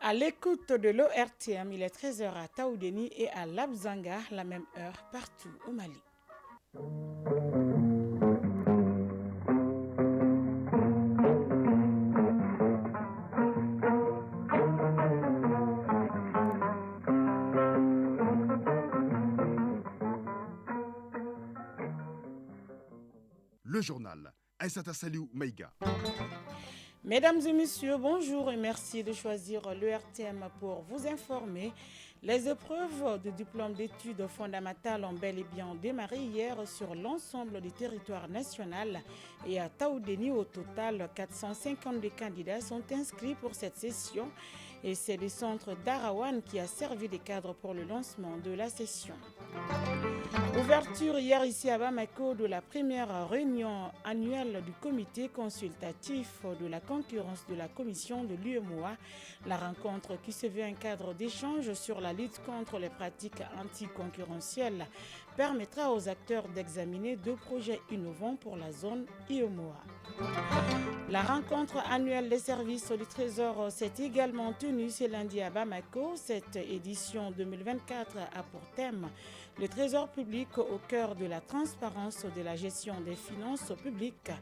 À l'écoute de l'ORTM, il est 13h à Taoudéni et à Labzanga, la même heure partout au Mali. Le journal Aïssata Saliou Maïga. Mesdames et messieurs, bonjour et merci de choisir l'ERTM pour vous informer. Les épreuves de diplôme d'études fondamentales ont bel et bien démarré hier sur l'ensemble du territoire national et à Taoudéni, au total, 452 candidats sont inscrits pour cette session et c'est le centre d'Arawan qui a servi de cadre pour le lancement de la session. Ouverture hier ici à Bamako de la première réunion annuelle du comité consultatif de la concurrence de la commission de l'UEMOA. La rencontre qui se veut un cadre d'échange sur la lutte contre les pratiques anticoncurrentielles permettra aux acteurs d'examiner deux projets innovants pour la zone UEMOA. La rencontre annuelle des services du Trésor s'est également tenue ce lundi à Bamako. Cette édition 2024 a pour thème le Trésor public au cœur de la transparence de la gestion des finances publiques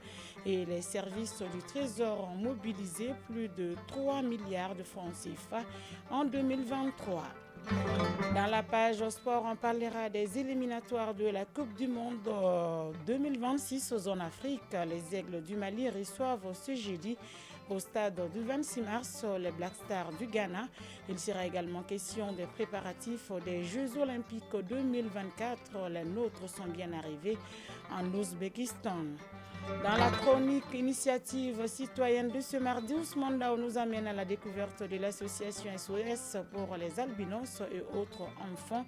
et les services du Trésor ont mobilisé plus de 3 milliards de francs CFA en 2023. Dans la page sport, on parlera des éliminatoires de la Coupe du Monde 2026 aux zones Afrique. Les Aigles du Mali reçoivent ce jeudi au stade du 26 mars les Black Stars du Ghana. Il sera également question des préparatifs des Jeux Olympiques 2024. Les nôtres sont bien arrivés en Ouzbékistan. Dans la chronique initiative citoyenne de ce mardi, Ousmane Dao nous amène à la découverte de l'association SOS pour les albinos et autres enfants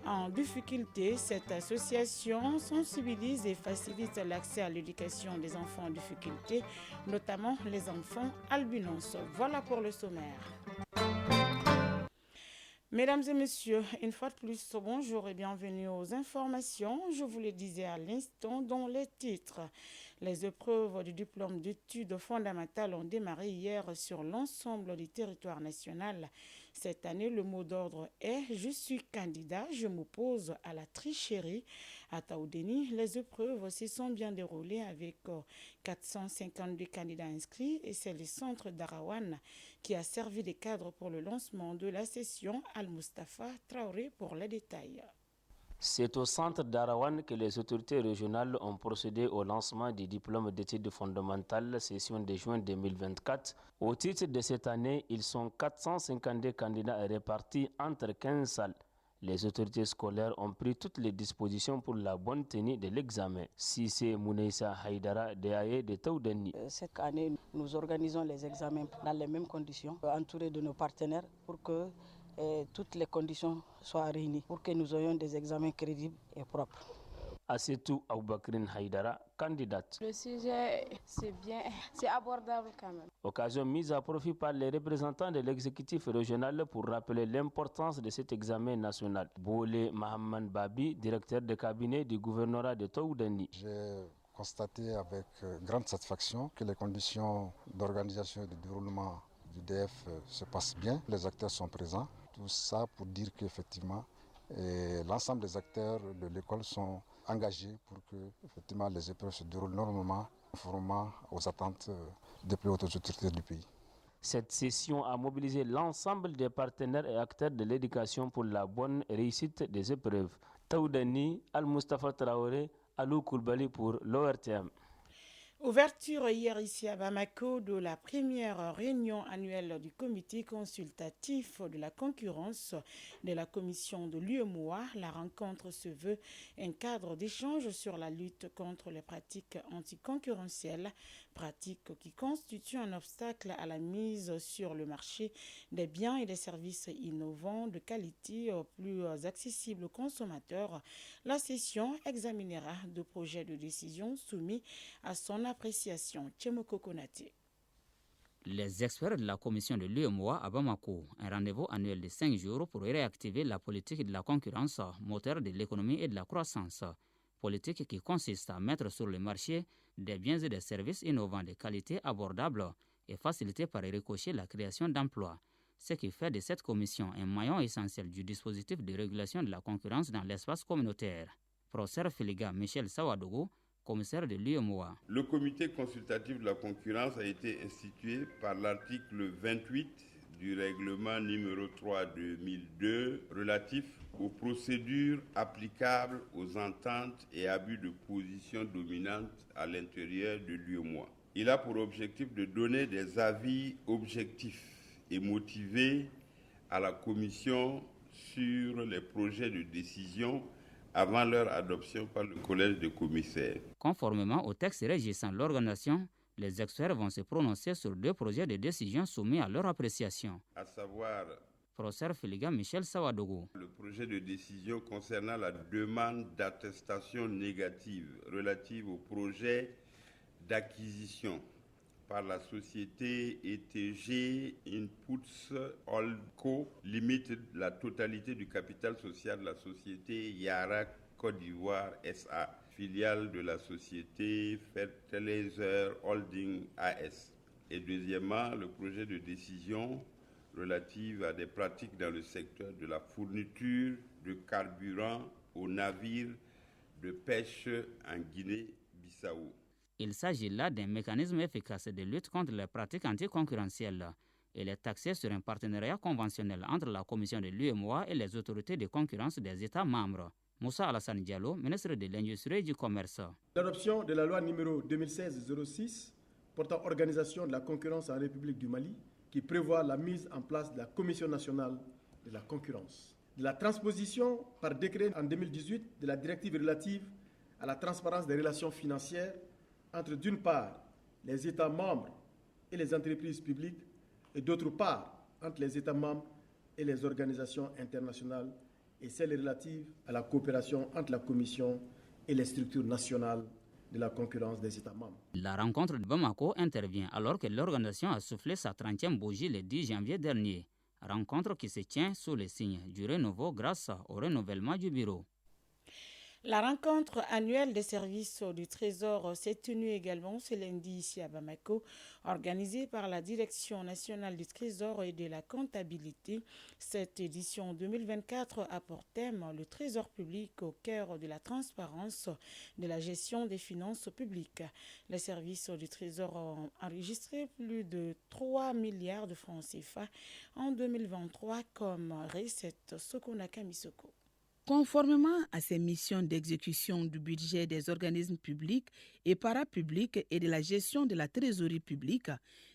en difficulté. Cette association sensibilise et facilite l'accès à l'éducation des enfants en difficulté, notamment les enfants albinos. Voilà pour le sommaire. Mesdames et messieurs, une fois de plus, bonjour et bienvenue aux informations. Je vous le disais à l'instant dans les titres. Les épreuves du diplôme d'études fondamentales ont démarré hier sur l'ensemble du territoire national. Cette année, le mot d'ordre est « Je suis candidat, je m'oppose à la tricherie ». À Taoudéni, les épreuves se sont bien déroulées avec 452 candidats inscrits et c'est le centre d'Arawan qui a servi de cadre pour le lancement de la session. Al-Mustafa Traoré pour les détails. C'est au centre d'Arawan que les autorités régionales ont procédé au lancement du diplôme d'études fondamentales session de juin 2024. Au titre de cette année, ils sont 452 candidats répartis entre 15 salles. Les autorités scolaires ont pris toutes les dispositions pour la bonne tenue de l'examen. Sissé Mouneissa Haïdara, DAE de Taoudeni. Cette année, nous organisons les examens dans les mêmes conditions, entourés de nos partenaires pour que toutes les conditions soient réunies, pour que nous ayons des examens crédibles et propres. Assetou Aboubakrin Haïdara, candidate. Le sujet, c'est bien, c'est abordable quand même. Occasion mise à profit par les représentants de l'exécutif régional pour rappeler l'importance de cet examen national. Boulé Mahamman Babi, directeur de cabinet du gouvernorat de Taoudeni. J'ai constaté avec grande satisfaction que les conditions d'organisation et de déroulement du DF se passent bien. Les acteurs sont présents. Tout ça pour dire qu'effectivement, l'ensemble des acteurs de l'école sont engagés pour que effectivement, les épreuves se déroulent normalement, conformément aux attentes des plus hautes autorités du pays. Cette session a mobilisé l'ensemble des partenaires et acteurs de l'éducation pour la bonne réussite des épreuves. Taoudani, Al-Mustafa Traoré, Alou Koulibaly pour l'ORTM. Ouverture hier ici à Bamako de la première réunion annuelle du comité consultatif de la concurrence de la commission de l'UEMOA. La rencontre se veut un cadre d'échange sur la lutte contre les pratiques anticoncurrentielles, pratiques qui constituent un obstacle à la mise sur le marché des biens et des services innovants de qualité plus accessibles aux consommateurs. La session examinera deux projets de décision soumis à son appréciation. Tchemoko Konate. Les experts de la commission de l'UEMOA à Bamako, un rendez-vous annuel de 5 jours pour réactiver la politique de la concurrence, moteur de l'économie et de la croissance. Politique qui consiste à mettre sur le marché des biens et des services innovants de qualité abordable et faciliter par ricochet la création d'emplois. ce qui fait de cette commission un maillon essentiel du dispositif de régulation de la concurrence dans l'espace communautaire. Professeur Filiga Michel Sawadogo, commissaire de l'UEMOA. Le comité consultatif de la concurrence a été institué par l'article 28 du règlement numéro 3/2002 relatif aux procédures applicables aux ententes et abus de position dominante à l'intérieur de l'UEMOA. Il a pour objectif de donner des avis objectifs et motivés à la Commission sur les projets de décision avant leur adoption par le collège de commissaires. Conformément au texte régissant l'organisation, les experts vont se prononcer sur 2 projets de décision soumis à leur appréciation. À savoir, professeur Filiga Michel Sawadogo. Le projet de décision concernant la demande d'attestation négative relative au projet d'acquisition par la société ETG Inputs Holdco Limited la totalité du capital social de la société Yara Côte d'Ivoire SA, filiale de la société Fertilizer Holding AS. Et deuxièmement, le projet de décision relative à des pratiques dans le secteur de la fourniture de carburant aux navires de pêche en Guinée-Bissau. Il s'agit là d'un mécanisme efficace de lutte contre les pratiques anticoncurrentielles. Il est axé sur un partenariat conventionnel entre la Commission de l'UEMOA et les autorités de concurrence des États membres. Moussa Alassane Diallo, ministre de l'Industrie et du Commerce. L'adoption de la loi numéro 2016-06 portant organisation de la concurrence en République du Mali, qui prévoit la mise en place de la Commission nationale de la concurrence. De la transposition par décret en 2018 de la directive relative à la transparence des relations financières entre d'une part les États membres et les entreprises publiques et d'autre part entre les États membres et les organisations internationales et celles relatives à la coopération entre la Commission et les structures nationales de la concurrence des États membres. La rencontre de Bamako intervient alors que l'organisation a soufflé sa 30e bougie le 10 janvier dernier. Rencontre qui se tient sous le signe du renouveau grâce au renouvellement du bureau. La rencontre annuelle des services du Trésor s'est tenue également ce lundi ici à Bamako, organisée par la Direction nationale du Trésor et de la comptabilité. Cette édition 2024 a pour thème le Trésor public au cœur de la transparence de la gestion des finances publiques. Les services du Trésor ont enregistré plus de 3 milliards de francs CFA en 2023 comme recette Sokonaka Misoko. Conformément à ses missions d'exécution du budget des organismes publics et parapublics et de la gestion de la trésorerie publique,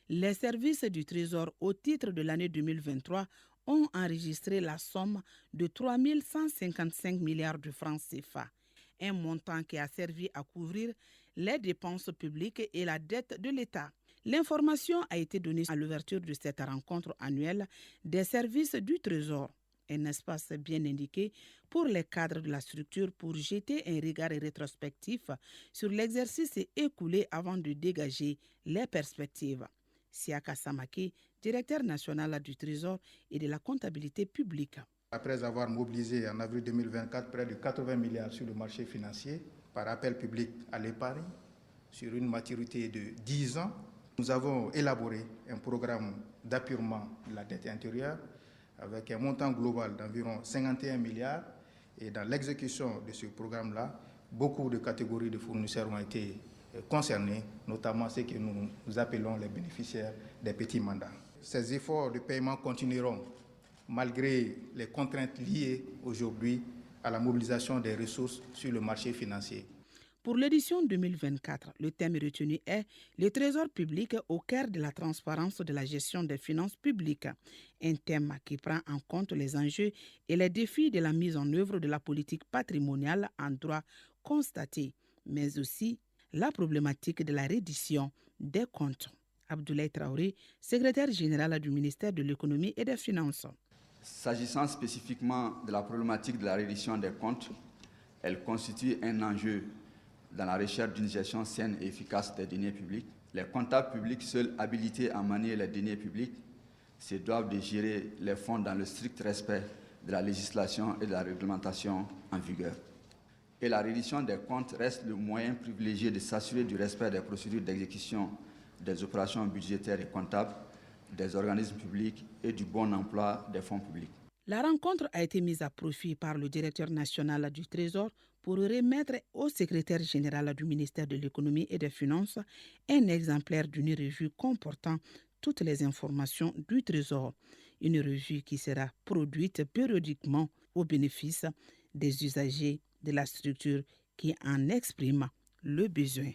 les services du Trésor au titre de l'année 2023 ont enregistré la somme de 3 155 milliards de francs CFA, un montant qui a servi à couvrir les dépenses publiques et la dette de l'État. L'information a été donnée à l'ouverture de cette rencontre annuelle des services du Trésor. Un espace bien indiqué pour les cadres de la structure pour jeter un regard rétrospectif sur l'exercice écoulé avant de dégager les perspectives. Siaka Samaki, directeur national du Trésor et de la comptabilité publique. Après avoir mobilisé en avril 2024 près de 80 milliards sur le marché financier par appel public à l'épargne sur une maturité de 10 ans, nous avons élaboré un programme d'appurement de la dette intérieure avec un montant global d'environ 51 milliards. Et dans l'exécution de ce programme-là, beaucoup de catégories de fournisseurs ont été concernés, notamment ceux que nous appelons les bénéficiaires des petits mandats. Ces efforts de paiement continueront malgré les contraintes liées aujourd'hui à la mobilisation des ressources sur le marché financier. Pour l'édition 2024, le thème retenu est « Le Trésor public au cœur de la transparence de la gestion des finances publiques », un thème qui prend en compte les enjeux et les défis de la mise en œuvre de la politique patrimoniale en droit constaté, mais aussi la problématique de la reddition des comptes. Abdoulaye Traoré, secrétaire général du ministère de l'Économie et des Finances. S'agissant spécifiquement de la problématique de la reddition des comptes, elle constitue un enjeu dans la recherche d'une gestion saine et efficace des deniers publics. Les comptables publics seuls habilités à manier les deniers publics se doivent de gérer les fonds dans le strict respect de la législation et de la réglementation en vigueur. Et la reddition des comptes reste le moyen privilégié de s'assurer du respect des procédures d'exécution des opérations budgétaires et comptables des organismes publics et du bon emploi des fonds publics. La rencontre a été mise à profit par le directeur national du Trésor pour remettre au secrétaire général du ministère de l'Économie et des Finances un exemplaire d'une revue comportant toutes les informations du Trésor. Une revue qui sera produite périodiquement au bénéfice des usagers de la structure qui en expriment le besoin.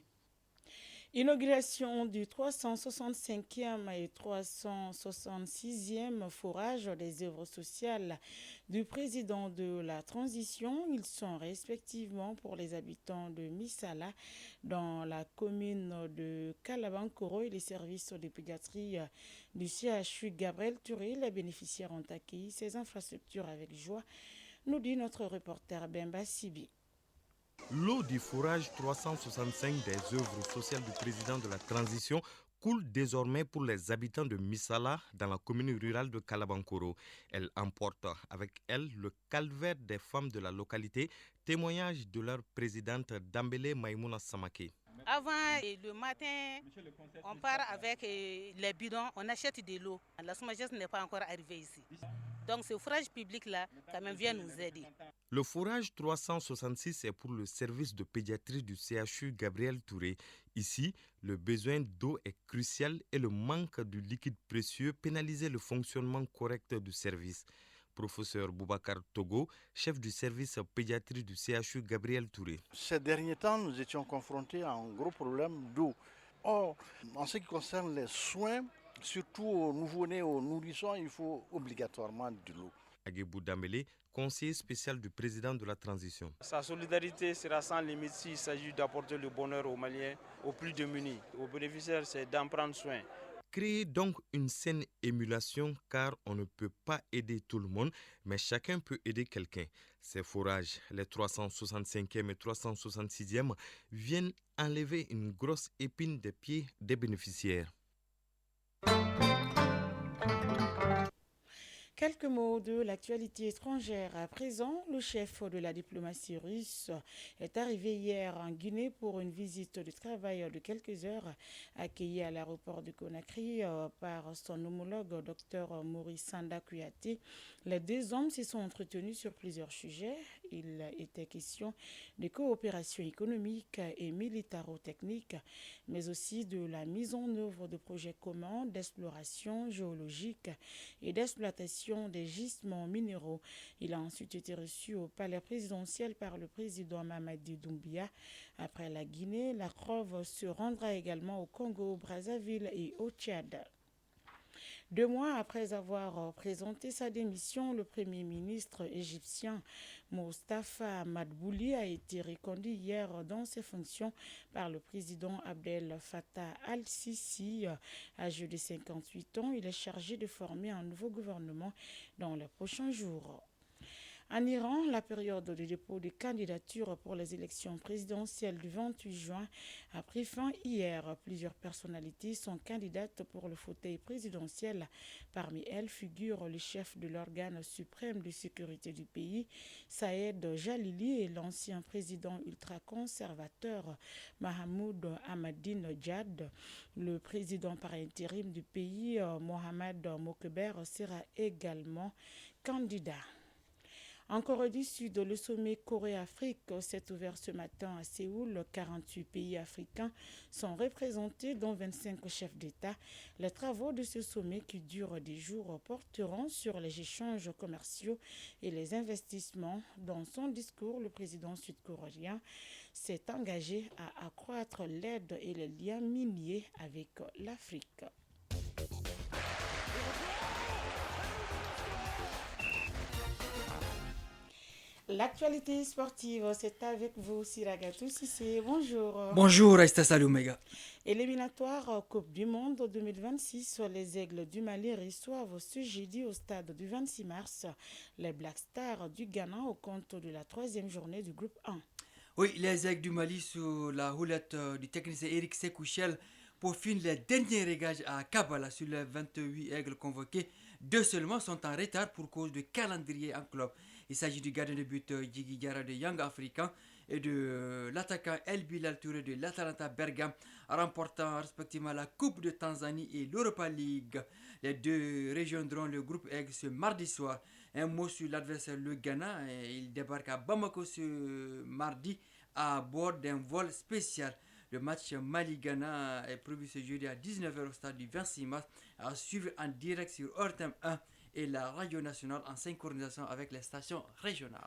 Inauguration du 365e et 366e forage des œuvres sociales du président de la transition. Ils sont respectivement pour les habitants de Missala dans la commune de Kalabankoro et les services de pédiatrie du CHU Gabriel Touré. Les bénéficiaires ont accueilli ces infrastructures avec joie, nous dit notre reporter Bemba Sibi. L'eau du forage 365 des œuvres sociales du président de la transition coule désormais pour les habitants de Missala dans la commune rurale de Kalabankoro. Elle emporte avec elle le calvaire des femmes de la localité, témoignage de leur présidente Dambélé Maïmouna Samake. Avant le matin, on part avec les bidons, on achète de l'eau. La SOMAGES n'est pas encore arrivée ici. Donc ce forage public-là, quand même, vient nous aider. Le forage 366 est pour le service de pédiatrie du CHU Gabriel Touré. Ici, le besoin d'eau est crucial et le manque du liquide précieux pénalisait le fonctionnement correct du service. Professeur Boubacar Togo, chef du service pédiatrie du CHU Gabriel Touré. Ces derniers temps, nous étions confrontés à un gros problème d'eau. Or, en ce qui concerne les soins, surtout aux nouveau-nés, aux nourrissons, il faut obligatoirement de l'eau. Aguebou Dambélé, conseiller spécial du président de la transition. Sa solidarité sera sans limite s'il s'agit d'apporter le bonheur aux Maliens, aux plus démunis. Aux bénéficiaires, c'est d'en prendre soin. Créer donc une saine émulation car on ne peut pas aider tout le monde, mais chacun peut aider quelqu'un. Ces forages, les 365e et 366e, viennent enlever une grosse épine des pieds des bénéficiaires. Quelques mots de l'actualité étrangère. À présent, le chef de la diplomatie russe est arrivé hier en Guinée pour une visite de travail de quelques heures, accueilli à l'aéroport de Conakry par son homologue Dr Maurice Sanda Kouyaté. Les deux hommes se sont entretenus sur plusieurs sujets. Il était question de coopération économique et militaro-technique, mais aussi de la mise en œuvre de projets communs d'exploration géologique et d'exploitation des gisements minéraux. Il a ensuite été reçu au palais présidentiel par le président Mamadi Doumbia. Après la Guinée, la Lavrov se rendra également au Congo, Brazzaville et au Tchad. 2 mois après avoir présenté sa démission, le premier ministre égyptien Mostafa Madbouli a été reconduit hier dans ses fonctions par le président Abdel Fattah al-Sisi. Âgé de 58 ans, il est chargé de former un nouveau gouvernement dans les prochains jours. En Iran, la période de dépôt des candidatures pour les élections présidentielles du 28 juin a pris fin hier. Plusieurs personnalités sont candidates pour le fauteuil présidentiel. Parmi elles figure le chef de l'organe suprême de sécurité du pays, Saïd Jalili, et l'ancien président ultra-conservateur Mahmoud Ahmadinejad. Le président par intérim du pays, Mohamed Mokber, sera également candidat. En Corée du Sud, le sommet Corée-Afrique s'est ouvert ce matin à Séoul. 48 pays africains sont représentés, dont 25 chefs d'État. Les travaux de ce sommet, qui dure des jours, porteront sur les échanges commerciaux et les investissements. Dans son discours, le président sud-coréen s'est engagé à accroître l'aide et les liens miniers avec l'Afrique. L'actualité sportive, c'est avec vous, Siragatou Sissé. Bonjour. Bonjour, Aïsta Saloumega. Éliminatoire Coupe du Monde 2026, les Aigles du Mali reçoivent ce jeudi au stade du 26 mars les Black Stars du Ghana au compte de la 3e journée du groupe 1. Oui, les Aigles du Mali sous la houlette du technicien Eric Sekouchel peaufinent les derniers réglages à Kabbalah sur les 28 aigles convoqués. 2 seulement sont en retard pour cause de calendrier en club. Il s'agit du gardien de but Djigui Diarra de Young African et de l'attaquant El Bilal Touré de l'Atalanta Bergame, remportant respectivement la Coupe de Tanzanie et l'Europa League. Les deux rejoindront le groupe Aigle ce mardi soir. Un mot sur l'adversaire, le Ghana. Il débarque à Bamako ce mardi à bord d'un vol spécial. Le match Mali-Ghana est prévu ce jeudi à 19h au stade du 26 mars, à suivre en direct sur ORTM 1 et la radio nationale en synchronisation avec les stations régionales.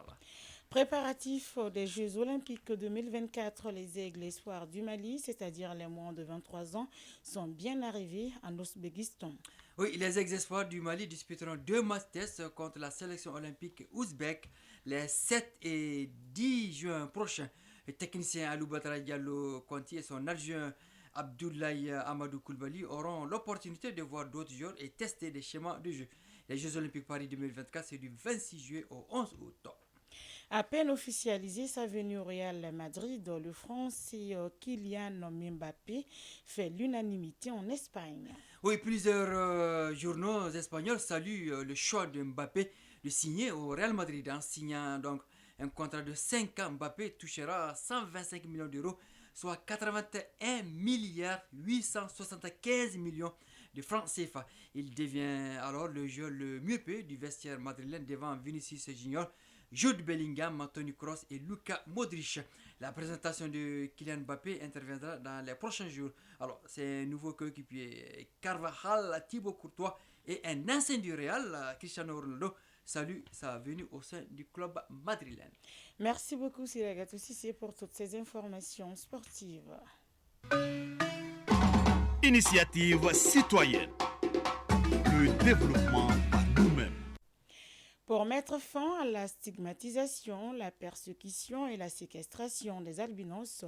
Préparatifs des Jeux Olympiques 2024, les Aigles Espoirs du Mali, c'est-à-dire les moins de 23 ans, sont bien arrivés en Ouzbékistan. Oui, les Aigles Espoirs du Mali disputeront 2 matchs tests contre la sélection olympique ouzbek les 7 et 10 juin prochains. Le technicien Aloubatra Diallo Conti et son adjoint Abdoulaye Amadou Koulibaly auront l'opportunité de voir d'autres joueurs et tester des schémas de jeu. Les Jeux Olympiques Paris 2024, c'est du 26 juillet au 11 août. À peine officialisé sa venue au Real Madrid, le Français Kylian Mbappé fait l'unanimité en Espagne. Oui, plusieurs journaux espagnols saluent le choix de Mbappé de signer au Real Madrid. En signant donc un contrat de 5 ans, Mbappé touchera 125 millions d'euros, soit 81 milliards 875 millions de francs CFA. Il devient alors le joueur le mieux payé du vestiaire madrilène devant Vinicius Junior, Jude Bellingham, Toni Kroos et Luka Modric. La présentation de Kylian Mbappé interviendra dans les prochains jours. Alors, c'est un nouveau coéquipier Carvajal, Thibaut Courtois et un ancien du Real, Cristiano Ronaldo, salue sa venue au sein du club madrilène. Merci beaucoup Siragatou Sissé pour toutes ces informations sportives. Initiative citoyenne. Le développement par nous-mêmes. Pour mettre fin à la stigmatisation, la persécution et la séquestration des albinos,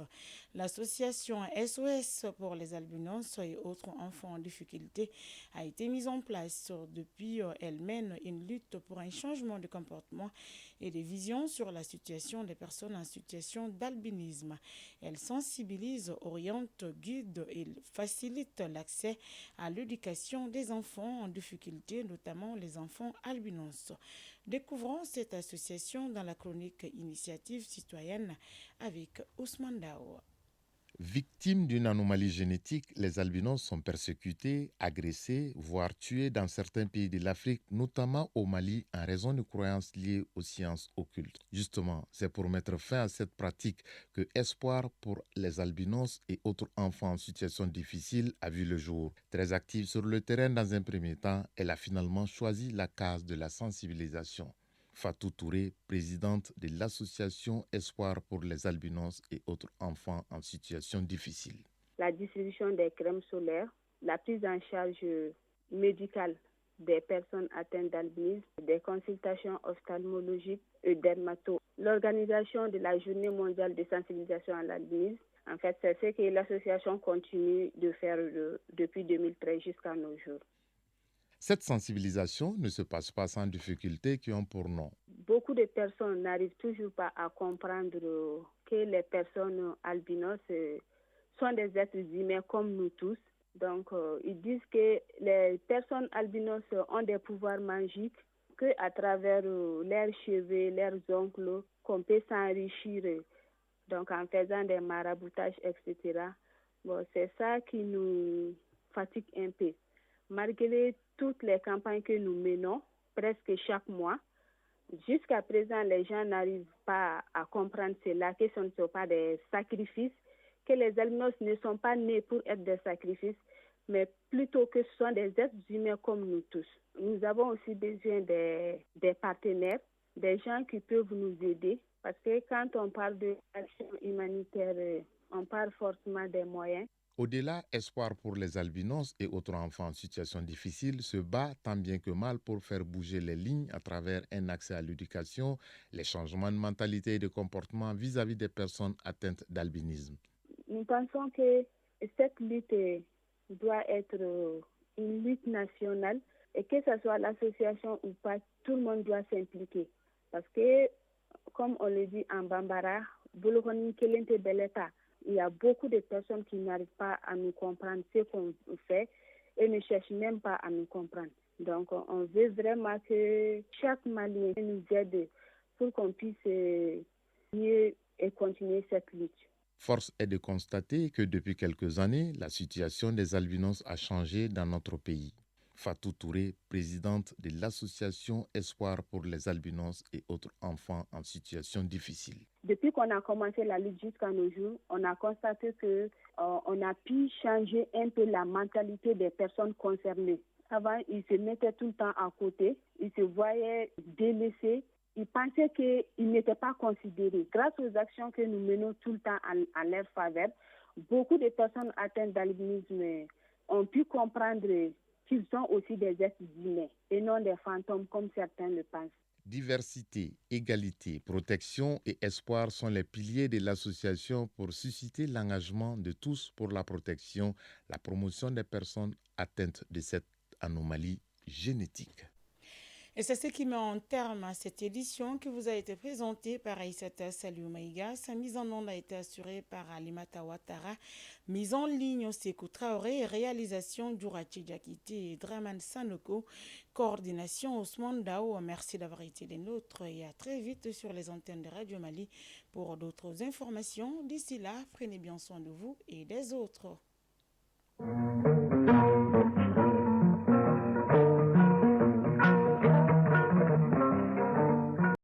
l'association SOS pour les albinos et autres enfants en difficulté a été mise en place. Depuis, elle mène une lutte pour un changement de comportement et de vision sur la situation des personnes en situation d'albinisme. Elle sensibilise, oriente, guide et facilite l'accès à l'éducation des enfants en difficulté, notamment les enfants albinos. Découvrons cette association dans la chronique Initiative citoyenne avec Ousmane Dao. Victimes d'une anomalie génétique, les albinos sont persécutés, agressés, voire tués dans certains pays de l'Afrique, notamment au Mali, en raison de croyances liées aux sciences occultes. Justement, c'est pour mettre fin à cette pratique que Espoir pour les albinos et autres enfants en situation difficile a vu le jour. Très active sur le terrain dans un premier temps, elle a finalement choisi la case de la sensibilisation. Fatou Touré, présidente de l'association Espoir pour les albinos et autres enfants en situation difficile. La distribution des crèmes solaires, la prise en charge médicale des personnes atteintes d'albinisme, des consultations ophtalmologiques et dermato, l'organisation de la journée mondiale de sensibilisation à l'albinisme. En fait, c'est ce que l'association continue de faire depuis 2013 jusqu'à nos jours. Cette sensibilisation ne se passe pas sans difficultés qui ont pour nom. Beaucoup de personnes n'arrivent toujours pas à comprendre que les personnes albinos sont des êtres humains comme nous tous. Donc, ils disent que les personnes albinos ont des pouvoirs magiques, qu'à travers leurs cheveux, leurs ongles, qu'on peut s'enrichir donc en faisant des maraboutages, etc. Bon, c'est ça qui nous fatigue un peu. Malgré toutes les campagnes que nous menons, presque chaque mois, jusqu'à présent, les gens n'arrivent pas à comprendre cela, que ce ne sont pas des sacrifices, que les albinos ne sont pas nés pour être des sacrifices, mais plutôt que ce sont des êtres humains comme nous tous. Nous avons aussi besoin des partenaires, des gens qui peuvent nous aider, parce que quand on parle d'action humanitaire, on parle forcément des moyens. Au-delà, Espoir pour les albinos et autres enfants en situation difficile se bat tant bien que mal pour faire bouger les lignes à travers un accès à l'éducation, les changements de mentalité et de comportement vis-à-vis des personnes atteintes d'albinisme. Nous pensons que cette lutte doit être une lutte nationale et que ce soit l'association ou pas, tout le monde doit s'impliquer. Parce que, comme on le dit en Bambara, il y a beaucoup de personnes qui n'arrivent pas à nous comprendre ce qu'on fait et ne cherchent même pas à nous comprendre. Donc, on veut vraiment que chaque Malien nous aide pour qu'on puisse mieux et continuer cette lutte. Force est de constater que depuis quelques années, la situation des albinos a changé dans notre pays. Fatou Touré, présidente de l'association Espoir pour les albinos et autres enfants en situation difficile. Depuis qu'on a commencé la lutte jusqu'à nos jours, on a constaté qu'on a pu changer un peu la mentalité des personnes concernées. Avant, ils se mettaient tout le temps à côté, ils se voyaient délaissés, ils pensaient qu'ils n'étaient pas considérés. Grâce aux actions que nous menons tout le temps à leur faveur, beaucoup de personnes atteintes d'albinisme ont pu comprendre qu'ils sont aussi des êtres humains et non des fantômes comme certains le pensent. Diversité, égalité, protection et espoir sont les piliers de l'association pour susciter l'engagement de tous pour la protection, la promotion des personnes atteintes de cette anomalie génétique. Et c'est ce qui met en terme à cette édition qui vous a été présentée par Aïssata Saliou Maïga. Sa mise en onde a été assurée par Alimata Ouattara. Mise en ligne Sékou Traoré et réalisation Djourachi Diakité et Draman Sanoko. Coordination Ousmane Dao. Merci d'avoir été des nôtres et à très vite sur les antennes de Radio Mali pour d'autres informations. D'ici là, prenez bien soin de vous et des autres.